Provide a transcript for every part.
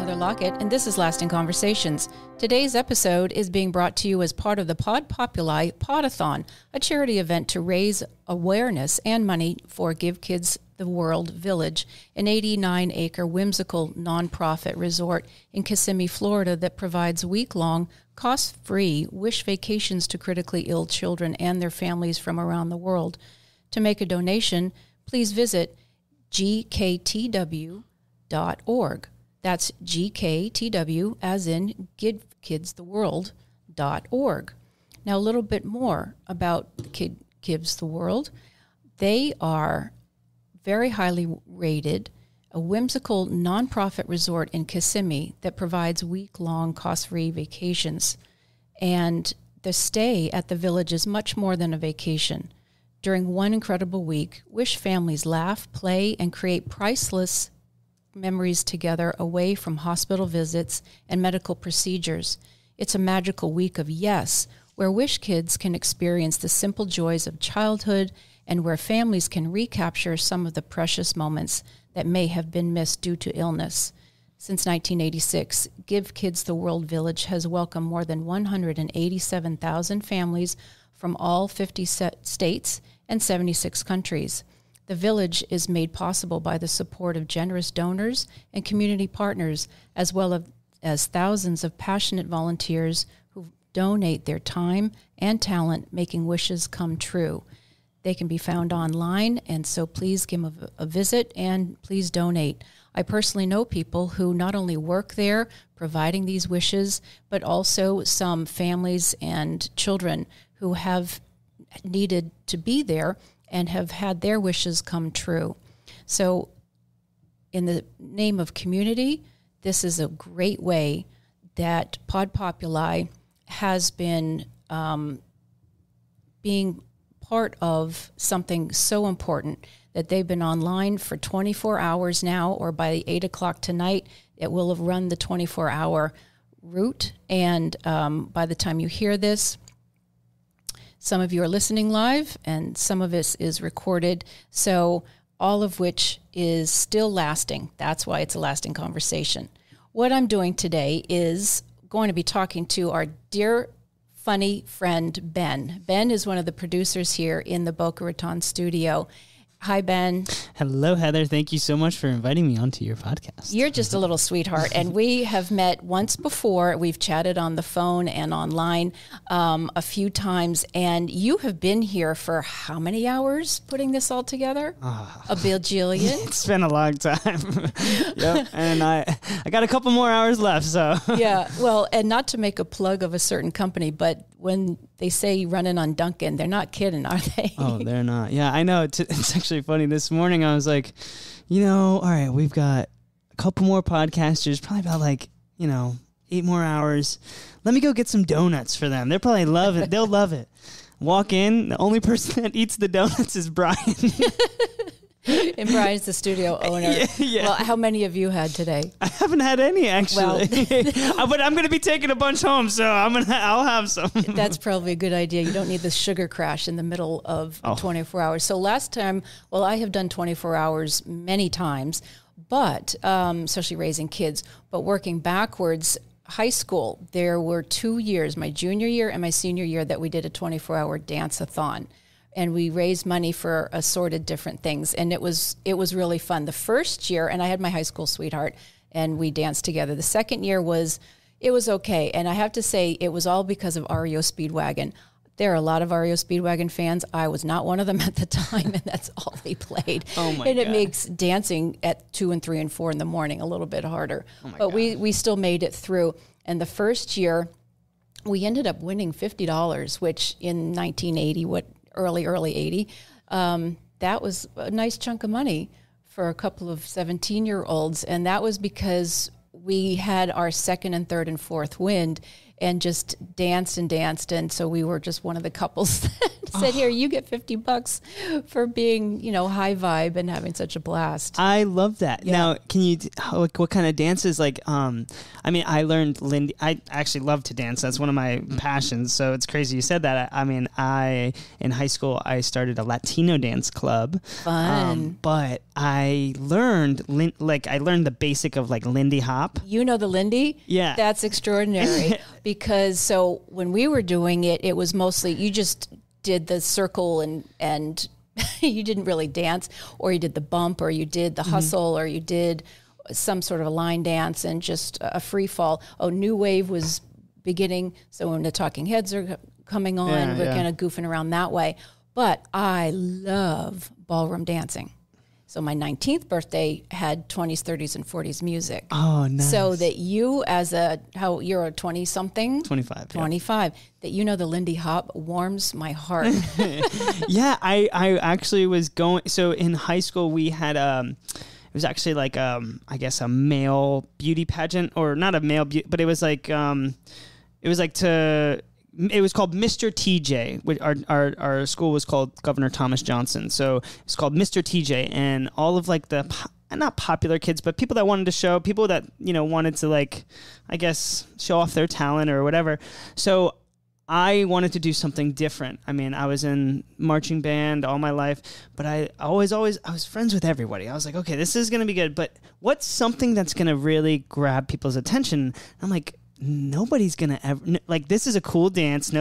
Heather Lockett, and this is Lasting Conversations. Today's episode is being brought to you as part of the Podpopuli pod-a-thon, a charity event to raise awareness and money for Give Kids the World Village, an 89-acre whimsical nonprofit resort in Kissimmee, Florida that provides week-long, cost-free wish vacations to critically ill children and their families from around the world. To make a donation, please visit gktw.org. That's GKTW, as in Give Kids the World.org. Now, a little bit more about the Kid Gives the World. They are very highly rated, a whimsical nonprofit resort in Kissimmee that provides week-long cost-free vacations. And the stay at the village is much more than a vacation. During one incredible week, Wish families laugh, play, and create priceless memories together away from hospital visits and medical procedures. It's a magical week of yes, where Wish kids can experience the simple joys of childhood and where families can recapture some of the precious moments that may have been missed due to illness. Since 1986, Give Kids the World Village has welcomed more than 187,000 families from all 50 states and 76 countries. The village is made possible by the support of generous donors and community partners, as well as thousands of passionate volunteers who donate their time and talent, making wishes come true. They can be found online, and so please give them a visit and please donate. I personally know people who not only work there providing these wishes, but also some families and children who have needed to be there and have had their wishes come true. So in the name of community, this is a great way that Podpopuli has been being part of something so important that they've been online for 24 hours now, or by 8 o'clock tonight, it will have run the 24-hour route. And by the time you hear this, some of you are listening live, and some of this is recorded, so all of which is still lasting. That's why it's a lasting conversation. What I'm doing today is going to be talking to our dear, funny friend, Ben. Ben is one of the producers here in the Boca Raton studio. Hi, Ben. Hello, Heather. Thank you so much for inviting me onto your podcast. You're just a little sweetheart, and we have met once before. We've chatted on the phone and online a few times, and you have been here for how many hours putting this all together? A bajillion? It's been a long time. Yep. And I got a couple more hours left, so. Yeah, well, and not to make a plug of a certain company, but when they say running on Duncan, they're not kidding, are they? Oh, they're not. Yeah, I know. It's actually funny. This morning I was like, all right, we've got a couple more podcasters, probably about 8 more hours. Let me go get some donuts for them. They'll probably love it. They'll love it. Walk in. The only person that eats the donuts is Brian. And Brian's the studio owner. Yeah. Well, how many have you had today? I haven't had any, actually. But I'm going to be taking a bunch home, so I'll have some. That's probably a good idea. You don't need the sugar crash in the middle of 24 hours. So last time, I have done 24 hours many times, but especially raising kids. But working backwards, high school, there were 2 years, my junior year and my senior year, that we did a 24-hour dance-a-thon. And we raised money for assorted different things. And it was really fun. The first year, and I had my high school sweetheart, and we danced together. The second year was okay. And I have to say, it was all because of REO Speedwagon. There are a lot of REO Speedwagon fans. I was not one of them at the time, and that's all they played. Oh, my And God. it makes dancing at 2 and 3 and 4 in the morning a little bit harder. Oh my but God. we still made it through. And the first year, we ended up winning $50, which in 1980, early 80, that was a nice chunk of money for a couple of 17-year-olds. And that was because we had our second and third and fourth wind, and just danced and danced. And so we were just one of the couples that said, here, you get $50 for being, high vibe and having such a blast. I love that. Yeah. Now, can you, what kind of dances? I learned Lindy. I actually love to dance. That's one of my passions. So it's crazy you said that. In high school, I started a Latino dance club. Fun. But I learned, the basic of Lindy Hop. You know the Lindy? Yeah. That's extraordinary because so when we were doing it, it was mostly, you just did the circle and you didn't really dance, or you did the bump, or you did the hustle, or you did some sort of a line dance and just a free fall. Oh, New Wave was beginning. So when the Talking Heads are coming on, we're kind of goofing around that way. But I love ballroom dancing. So my 19th birthday had 20s, 30s, and 40s music. Oh, nice. So that you you're a 20-something? 25. 25. Yeah. That the Lindy Hop warms my heart. Yeah, I actually was going, so in high school we had, it was actually I guess a male beauty pageant, or not a male beauty, but it was it was called Mr. TJ. Our school was called Governor Thomas Johnson. So it's called Mr. TJ. And all of not popular kids, but people that wanted to show, people that, wanted to show off their talent or whatever. So I wanted to do something different. I was in marching band all my life, but I was friends with everybody. I was like, okay, this is going to be good, but what's something that's going to really grab people's attention? I'm like, nobody's gonna ever this is a cool dance.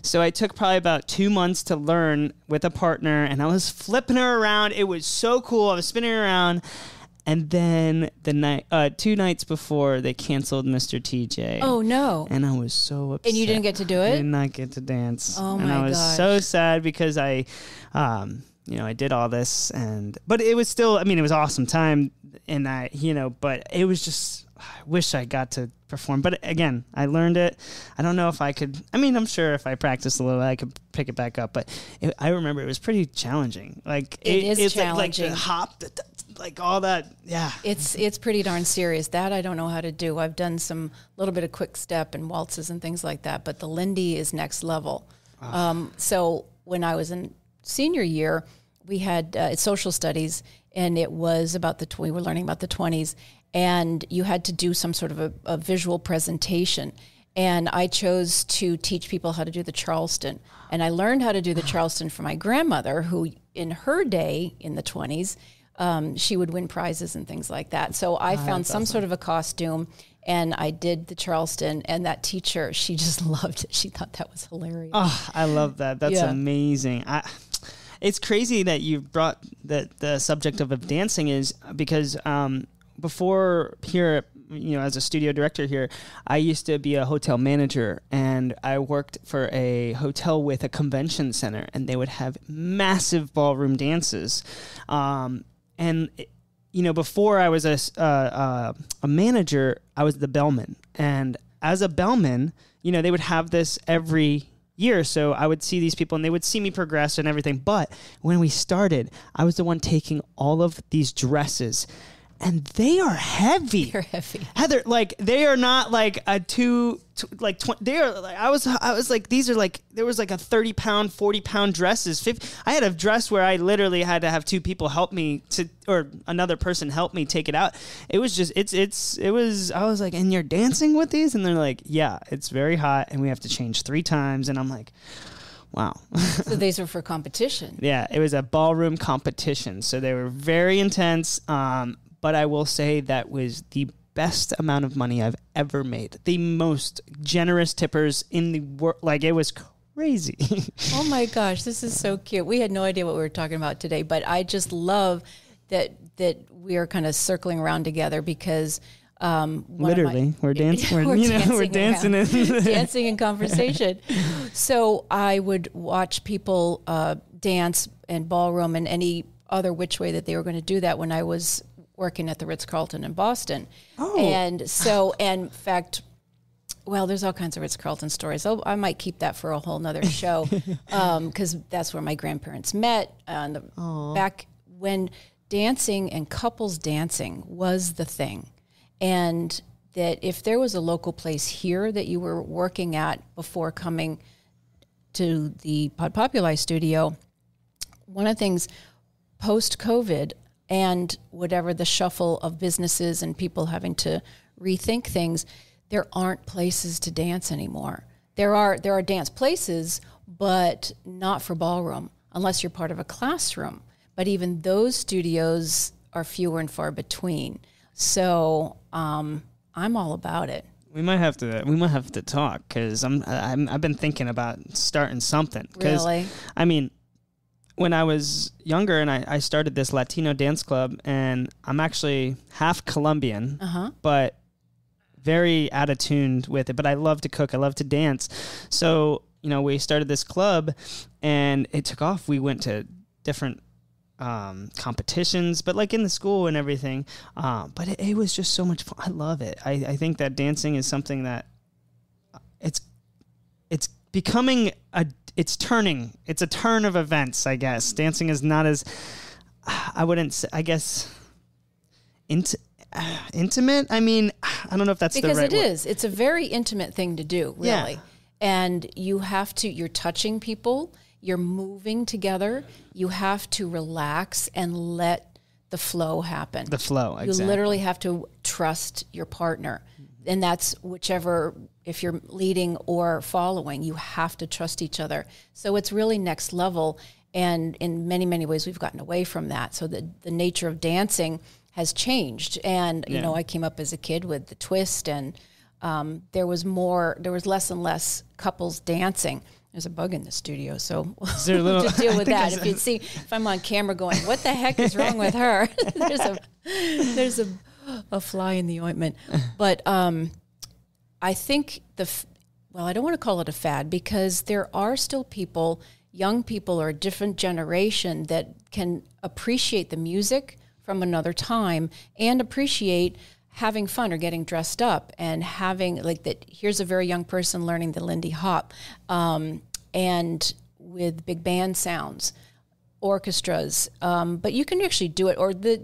So I took probably about 2 months to learn with a partner, and I was flipping her around. It was so cool. I was spinning her around, and then the 2 nights before, they canceled Mr. TJ. Oh no! And I was so upset. And you didn't get to do it? I did not get to dance. Oh my And I was gosh. so sad because I did all this, but it was still, it was an awesome time, and but it was just, I wish I got to perform. But again, I learned it. I don't know if I could, I'm sure if I practiced a little, I could pick it back up. But I remember it was pretty challenging. It's challenging. Like the hop, all that. Yeah. It's pretty darn serious. That I don't know how to do. I've done some little bit of quick step and waltzes and things like that. But the Lindy is next level. So when I was in senior year, we had social studies, and it was we were learning about the 20s. And you had to do some sort of a visual presentation. And I chose to teach people how to do the Charleston. And I learned how to do the Charleston from my grandmother, who in her day, in the 20s, she would win prizes and things like that. So I found some sort of a costume, and I did the Charleston. And that teacher, she just loved it. She thought that was hilarious. Oh, I love that. That's amazing. It's crazy that you brought the subject of dancing is because before here, as a studio director here, I used to be a hotel manager, and I worked for a hotel with a convention center, and they would have massive ballroom dances. Before I was a manager, I was the bellman, and as a bellman, they would have this every year. So I would see these people, and they would see me progress and everything. But when we started, I was the one taking all of these dresses, and they are heavy. They're heavy. Heather, they are not a 20, they are I was like, these are there was a 30-pound, 40-pound dresses. I had a dress where I literally had to have 2 people help me or another person help me take it out. It was just, I was like, and you're dancing with these? And they're like, yeah, it's very hot, and we have to change 3 times. And I'm like, wow. So these were for competition. Yeah, it was a ballroom competition. So they were very intense. But I will say that was the best amount of money I've ever made. The most generous tippers in the world. It was crazy. Oh my gosh, this is so cute. We had no idea what we were talking about today, but I just love that we are kind of circling around together because literally we're dancing. We're dancing dancing in conversation. So I would watch people dance and ballroom and any other which way that they were going to do that when I was working at the Ritz-Carlton in Boston. Oh. And so, in fact, there's all kinds of Ritz-Carlton stories. I might keep that for a whole nother show because that's where my grandparents met. Back when dancing and couples dancing was the thing. And that if there was a local place here that you were working at before coming to the Podpopuli studio, one of the things post-COVID and whatever the shuffle of businesses and people having to rethink things, there aren't places to dance anymore. There are dance places, but not for ballroom, unless you're part of a classroom. But even those studios are fewer and far between. So I'm all about it. We might have to talk, because I've been thinking about starting something. Really? I mean, when I was younger and I started this Latino dance club, and I'm actually half Colombian, but very out of tune with it. But I love to cook. I love to dance. So, we started this club and it took off. We went to different competitions, but like in the school and everything. But it was just so much fun. I love it. I think that dancing is something that it's becoming it's a turn of events, I guess. Dancing is not as, I wouldn't say, I guess, intimate. I mean, I don't know if that's the right word. Because it is. It's a very intimate thing to do, really. Yeah. And you're touching people, you're moving together, you have to relax and let the flow happen. The flow, exactly. You literally have to trust your partner. And that's whichever, if you're leading or following, you have to trust each other. So it's really next level. And in many, many ways, we've gotten away from that. So the nature of dancing has changed. And, I came up as a kid with the twist, and there was less and less couples dancing. There's a bug in the studio, so we'll have to deal with that. If I'm on camera going, what the heck is wrong with her? there's a fly in the ointment. But I think I don't want to call it a fad, because there are still people, young people or a different generation, that can appreciate the music from another time and appreciate having fun or getting dressed up and having like that. Here's a very young person learning the Lindy Hop, and with big band sounds, orchestras. But you can actually do it, or the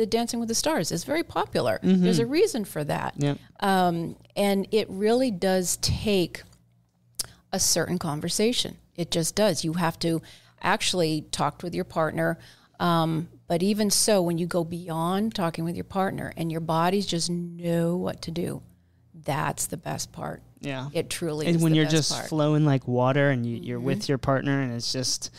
Dancing with the Stars is very popular. Mm-hmm. There's a reason for that. Yep. And it really does take a certain conversation. It just does. You have to actually talk with your partner. But even so, when you go beyond talking with your partner and your bodies just know what to do, that's the best part. Yeah. It truly is. And when the you're best just part. flowing like water, and you're with your partner, and it's just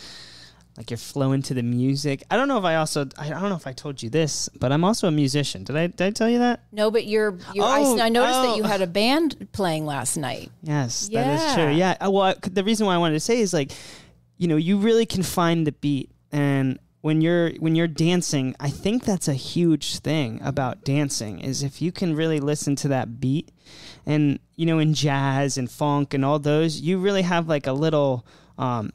like you're flowing to the music. I don't know if I told you this, but I'm also a musician. Did I tell you that? No, but I noticed that you had a band playing last night. Yes, yeah. That is true. Yeah. Well, the reason why I wanted to say is like, you really can find the beat, and when you're dancing, I think that's a huge thing about dancing, is if you can really listen to that beat. And, in jazz and funk and all those, you really have like a little,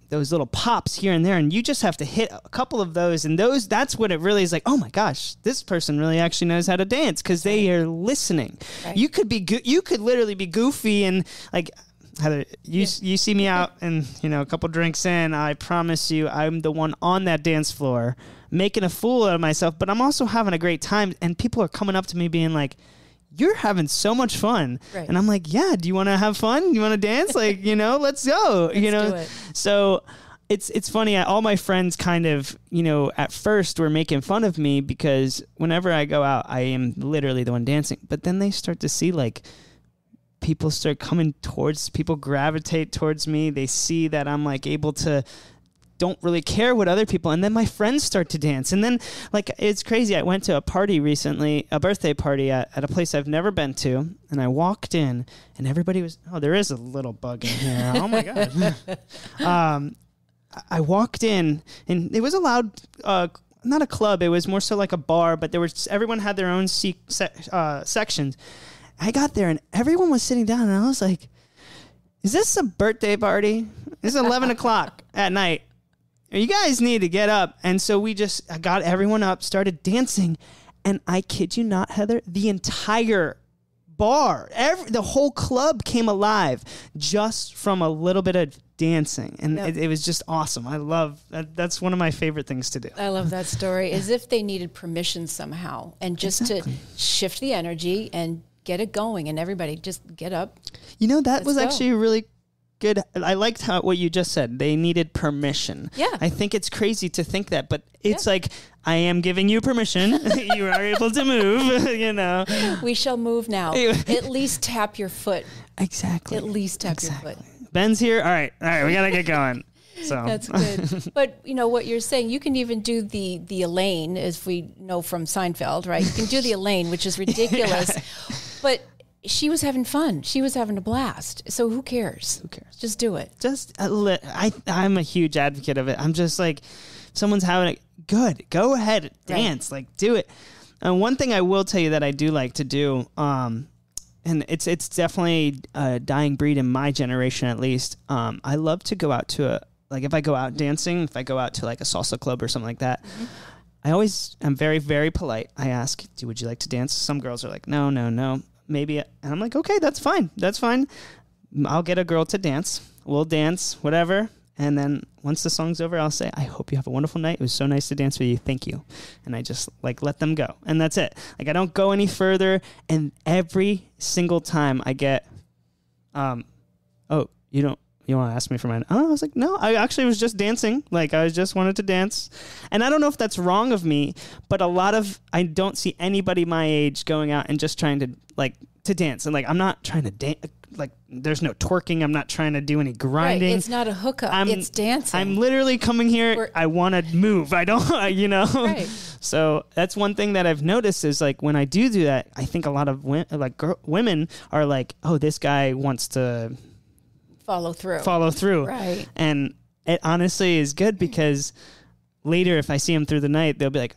those little pops here and there, and you just have to hit a couple of those, and that's what it really is like, oh my gosh, this person really actually knows how to dance, because they are listening. Right. You could literally be goofy and like, Heather, you see me out and, a couple drinks in, I promise you I'm the one on that dance floor making a fool out of myself, but I'm also having a great time, and people are coming up to me being like, you're having so much fun. Right. And I'm like, yeah, do you want to have fun? You want to dance? Like, let's go. Let's do it. So it's funny. All my friends kind of, at first were making fun of me, because whenever I go out, I am literally the one dancing. But then they start to see like, people gravitate towards me. They see that I'm like able to, don't really care what other people, and then my friends start to dance. And then like, it's crazy. I went to a party recently, a birthday party at a place I've never been to, and I walked in and everybody was, there is a little bug in here. Oh my God. I walked in and it was a loud, not a club. It was more so like a bar, but everyone had their own sections. I got there and everyone was sitting down, and I was like, is this a birthday party? It's 11 o'clock at night. You guys need to get up. And so I got everyone up, started dancing, and I kid you not, Heather, the entire bar, the whole club came alive just from a little bit of dancing. And it was just awesome. I love that. That's one of my favorite things to do. I love that story. As if they needed permission somehow, and just to shift the energy and get it going, and everybody just get up. You know, that was actually really good. I liked what you just said. They needed permission. Yeah. I think it's crazy to think that, but it's like, I am giving you permission. You are able to move, you know. We shall move now. At least tap your foot. Exactly. At least tap your foot. Ben's here. All right, we got to get going. So that's good. But you know what you're saying, you can even do the Elaine, as we know from Seinfeld, right? You can do the Elaine, which is ridiculous. But she was having fun. She was having a blast. So who cares? Who cares? Just do it. I'm a huge advocate of it. I'm just like, someone's having it. Good. Go ahead. Dance. Right. Like, do it. One thing I will tell you that I do like to do, and it's definitely a dying breed in my generation, at least. I love to go out to if I go out dancing, if I go out to like a salsa club or something like that, I'm very, very polite. I ask, would you like to dance? Some girls are like, no, maybe. And I'm like, okay, that's fine. I'll get a girl to dance. We'll dance, whatever. And then once the song's over, I'll say, I hope you have a wonderful night. It was so nice to dance with you. Thank you. And I just let them go. And that's it. Like, I don't go any further. And every single time I get, you want to ask me for mine? Oh, I was like, no, I actually was just dancing. Like, I just wanted to dance. And I don't know if that's wrong of me, but I don't see anybody my age going out and just trying to dance. And I'm not trying to dance. Like, there's no twerking. I'm not trying to do any grinding. Right. It's not a hookup. It's dancing. I'm literally coming here. I want to move. I don't, Right. So that's one thing that I've noticed is when I do that, I think a lot of women are like, oh, this guy wants to follow through. Right. And it honestly is good because later, if I see him through the night, they'll be like,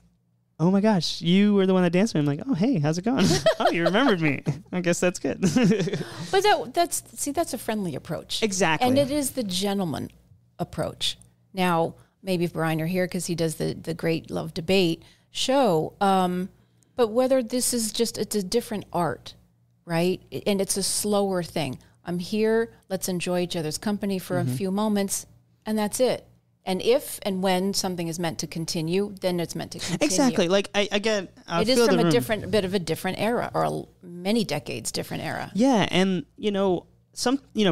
oh my gosh, you were the one that danced with me. I'm like, oh, hey, how's it going? Oh, you remembered me. I guess that's good. But that's a friendly approach. Exactly. And it is the gentleman approach. Now, maybe if Brian are here because he does the Great Love Debate show, but whether this is it's a different art, right? And it's a slower thing. I'm here, let's enjoy each other's company for a few moments, and that's it. And if and when something is meant to continue, then it's meant to continue. Exactly. Like, I get... It is from a bit of a different era, or many decades different era. Yeah, and,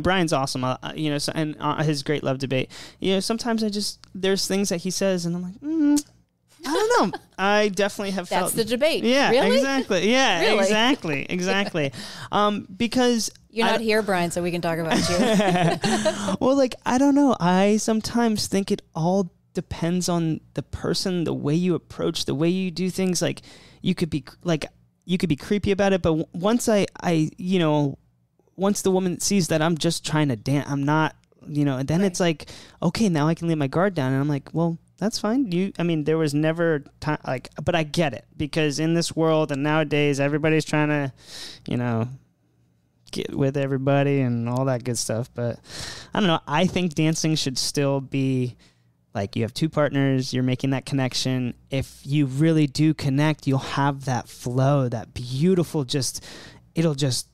Brian's awesome, and his Great Love Debate. Sometimes there's things that he says, and I'm like, I don't know. I definitly have felt... That's the debate. Yeah, really? Exactly. Yeah, really? Exactly. Because... You're not here, Brian, so we can talk about you. Well, I don't know. I sometimes think it all depends on the person, the way you approach, the way you do things. Like, you could be creepy about it, but once once the woman sees that I'm just trying to dance, I'm not, and then it's like, okay, now I can lay my guard down. And I'm like, well, that's fine. There was never time, but I get it, because in this world and nowadays, everybody's trying to, get with everybody and all that good stuff. But I don't know. I think dancing should still be you have two partners, you're making that connection. If you really do connect, you'll have that flow, that beautiful, it'll just,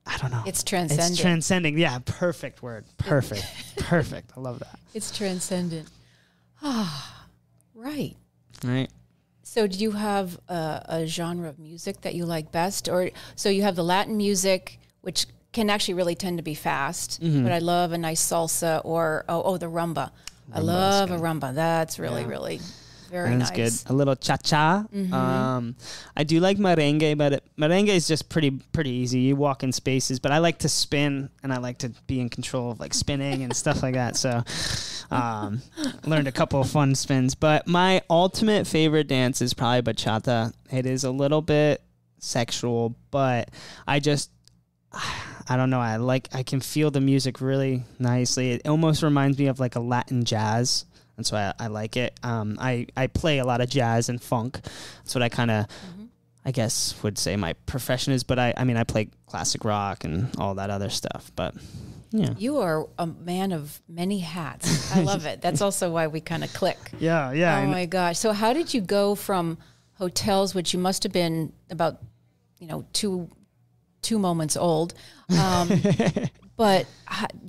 I don't know. It's transcendent. It's transcending. Yeah. Perfect word. Perfect. Perfect. I love that. It's transcendent. Right. Right. So do you have a genre of music that you like best? Or so you have the Latin music, which can actually really tend to be fast, but I love a nice salsa or, the rumba. I love a rumba. That's really, really very nice. That's good. A little cha-cha. I do like merengue, but merengue is just pretty easy. You walk in spaces, but I like to spin, and I like to be in control of spinning and stuff like that. So learned a couple of fun spins. But my ultimate favorite dance is probably bachata. It is a little bit sexual, but I don't know. I can feel the music really nicely. It almost reminds me of a Latin jazz. That's why I like it. I play a lot of jazz and funk. That's what I kind of, I guess, would say my profession is. But I play classic rock and all that other stuff. But yeah, you are a man of many hats. I love it. That's also why we kind of click. Yeah. Oh my gosh! So how did you go from hotels, which you must have been about, 2 moments old, but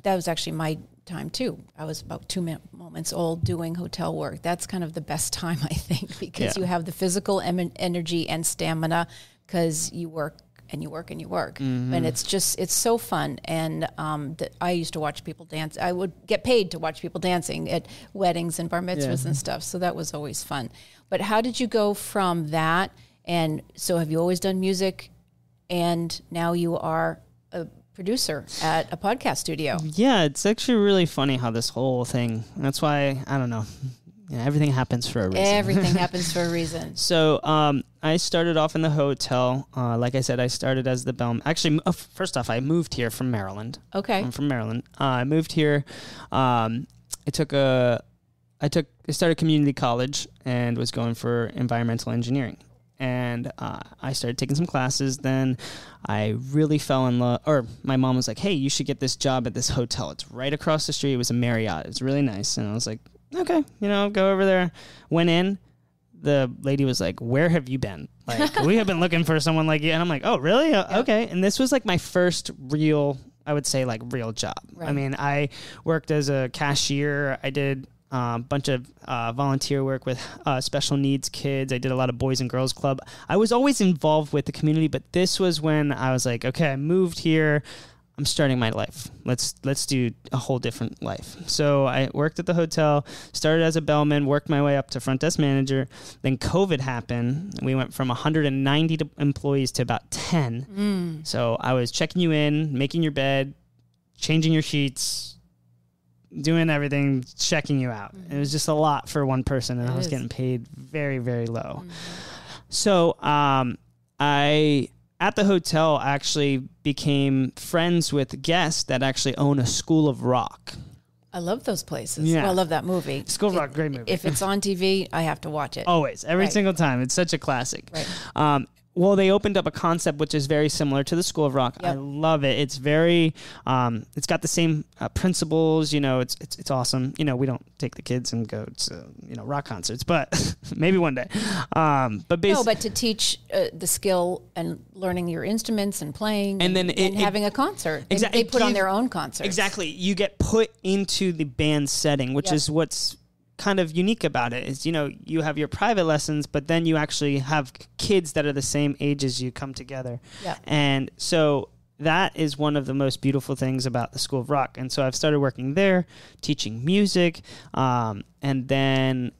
that was actually my time too. I was about 2 moments old doing hotel work. That's kind of the best time, I think, because you have the physical energy and stamina because you work and you work and you work. And it's so fun. And I used to watch people dance. I would get paid to watch people dancing at weddings and bar mitzvahs and stuff. So that was always fun. But how did you go from that? And so have you always done music, and now you are a producer at a podcast studio? Yeah, it's actually really funny how this whole thing, that's why, I don't know, everything happens for a reason. Everything happens for a reason. So I started off in the hotel. Like I said, I started as the bellman. Actually, first off, I moved here from Maryland. Okay. I'm from Maryland. I moved here. I started community college and was going for environmental engineering. And I started taking some classes. Then I really fell in love, or my mom was like, hey, you should get this job at this hotel. It's right across the street. It was a Marriott. It was really nice. And I was like, okay, go over there. Went in. The lady was like, where have you been? Like, we have been looking for someone like you. And I'm like, oh, really? Okay. And this was like my first real, I would say, like, real job. Right. I mean, I worked as a cashier. I did a bunch of volunteer work with special needs kids. I did a lot of Boys and Girls Club. I was always involved with the community, but this was when I was like, okay, I moved here. I'm starting my life. Let's do a whole different life. So I worked at the hotel, started as a bellman, worked my way up to front desk manager. Then COVID happened. We went from 190 employees to about 10. So I was checking you in, making your bed, changing your sheets, doing everything, checking you out. It was just a lot for one person, and I was getting paid very, very low. So I, at the hotel, actually became friends with guests that actually own a School of Rock. I love those places. Yeah. Well, I love that movie. School of Rock, great movie. If it's on TV, I have to watch it. Always, every single time. It's such a classic. Right. Well, they opened up a concept which is very similar to the School of Rock. Yep. I love it. It's very, it's got the same principles. It's awesome. We don't take the kids and go to rock concerts, but maybe one day. But to teach the skill and learning your instruments and playing, and then having a concert. They put on their own concerts. Exactly. You get put into the band setting, which is what's kind of unique about it is, you have your private lessons, but then you actually have kids that are the same age as you come together. Yeah. And so that is one of the most beautiful things about the School of Rock. And so I've started working there, teaching music. And then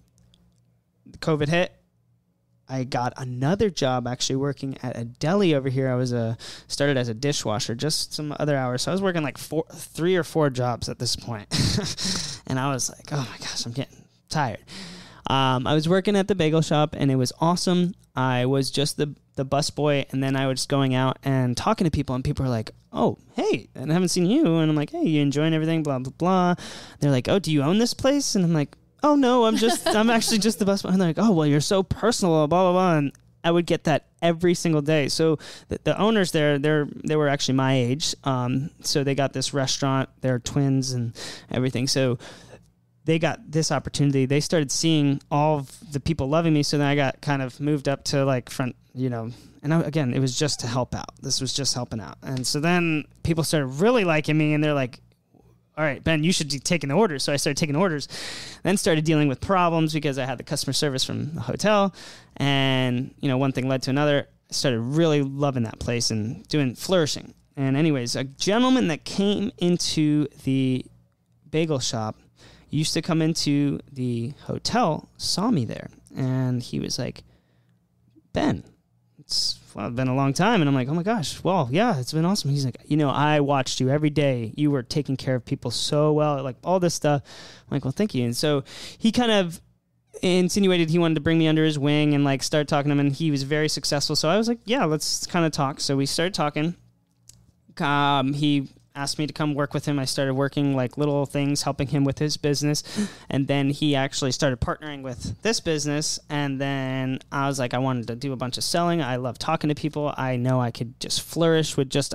COVID hit. I got another job actually working at a deli over here. I started as a dishwasher, just some other hours. So I was working like 3 or 4 jobs at this point. And I was like, oh my gosh, I'm getting tired. I was working at the bagel shop, and it was awesome. I was just the bus boy, and then I was going out and talking to people, and people are like, oh, hey, and I haven't seen you. And I'm like, hey, you enjoying everything, blah, blah, blah. They're like, oh, do you own this place? And I'm like, oh, no, I'm actually just the bus boy. And they're like, oh, well, you're so personal, blah, blah, blah. And I would get that every single day. So the owners there, they were actually my age. So they got this restaurant. They're twins and everything. So they got this opportunity. They started seeing all of the people loving me. So then I got kind of moved up to like front, and again, it was just to help out. This was just helping out. And so then people started really liking me, and they're like, all right, Ben, you should be taking the orders. So I started taking orders, then started dealing with problems because I had the customer service from the hotel. And, one thing led to another. I started really loving that place and flourishing. And anyways, a gentleman that came into the bagel shop used to come into the hotel, saw me there. And he was like, Ben, it's been a long time. And I'm like, oh my gosh, well, yeah, it's been awesome. He's like, I watched you every day. You were taking care of people so well, like all this stuff. I'm like, well, thank you. And so he kind of insinuated he wanted to bring me under his wing and like start talking to him, and he was very successful. So I was like, yeah, let's kind of talk. So we started talking. He asked me to come work with him. I started working like little things, helping him with his business. And then he actually started partnering with this business. And then I was like, I wanted to do a bunch of selling. I love talking to people. I know I could just flourish with just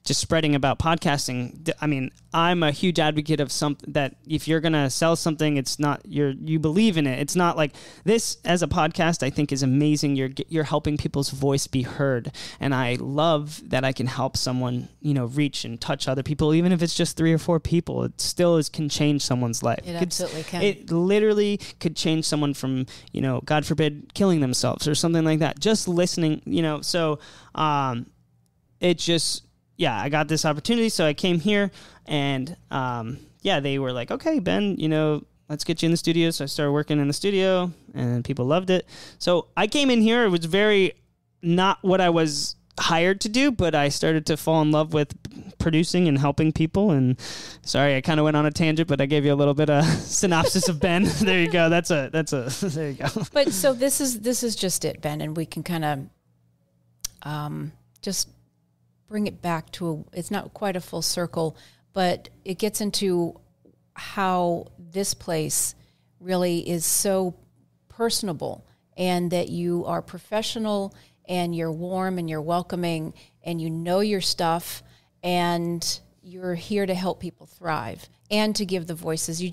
just spreading about podcasting. I mean, I'm a huge advocate of something that if you're going to sell something, it's not you believe in it. It's not like this as a podcast, I think is amazing. You're helping people's voice be heard. And I love that I can help someone, reach and touch other people, even if it's just 3 or 4 people. It still can change someone's life. It absolutely can. It literally could change someone from, God forbid, killing themselves or something like that. Just listening, so it just, I got this opportunity. So I came here and, they were like, okay, Ben, let's get you in the studio. So I started working in the studio and people loved it. So I came in here. It was very not what I was hired to do, but I started to fall in love with producing and helping people. And sorry, I kind of went on a tangent, but I gave you a little bit of synopsis of Ben. There you go. There you go. But so this is just it, Ben. And we can kind of, just bring it back to it's not quite a full circle, but it gets into how this place really is so personable, and that you are professional and you're warm and you're welcoming and you know your stuff, and you're here to help people thrive and to give the voices. You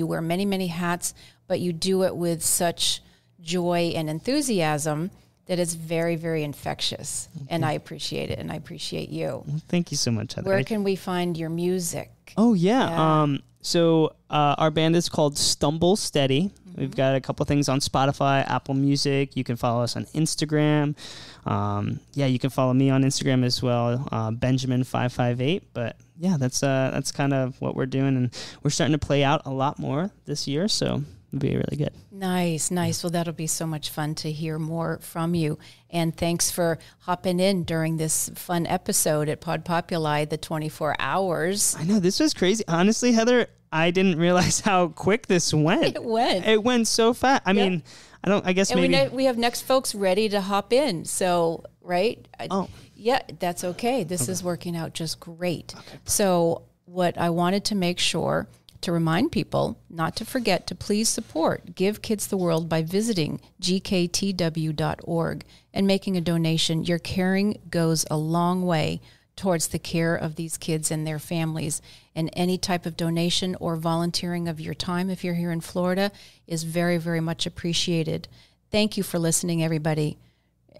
wear many, many hats, but you do it with such joy and enthusiasm that is very, very infectious. And I appreciate it, and I appreciate you. Well, thank you so much, Heather. Where can we find your music? Oh, yeah. So our band is called Stumble Steady. Mm-hmm. We've got a couple things on Spotify, Apple Music. You can follow us on Instagram. You can follow me on Instagram as well, Benjamin558. But yeah, that's kind of what we're doing. And we're starting to play out a lot more this year, so it'll be really good. Nice. Well, that'll be so much fun to hear more from you. And thanks for hopping in during this fun episode at Podpopuli, the 24 hours. I know, this was crazy. Honestly, Heather, I didn't realize how quick this went. It went so fast. I mean, I guess and maybe. We have next folks ready to hop in. So, right? Yeah, that's okay. This is working out just great. Okay. So what I wanted to make sure to remind people not to forget to please support Give Kids the World by visiting gktw.org and making a donation. Your caring goes a long way towards the care of these kids and their families. And any type of donation or volunteering of your time, if you're here in Florida, is very, very much appreciated. Thank you for listening, everybody.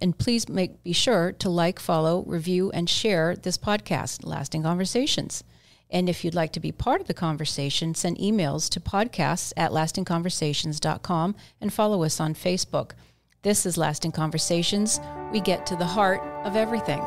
And please be sure to like, follow, review, and share this podcast, Lasting Conversations. And if you'd like to be part of the conversation, send emails to podcasts@lastingconversations.com and follow us on Facebook. This is Lasting Conversations. We get to the heart of everything.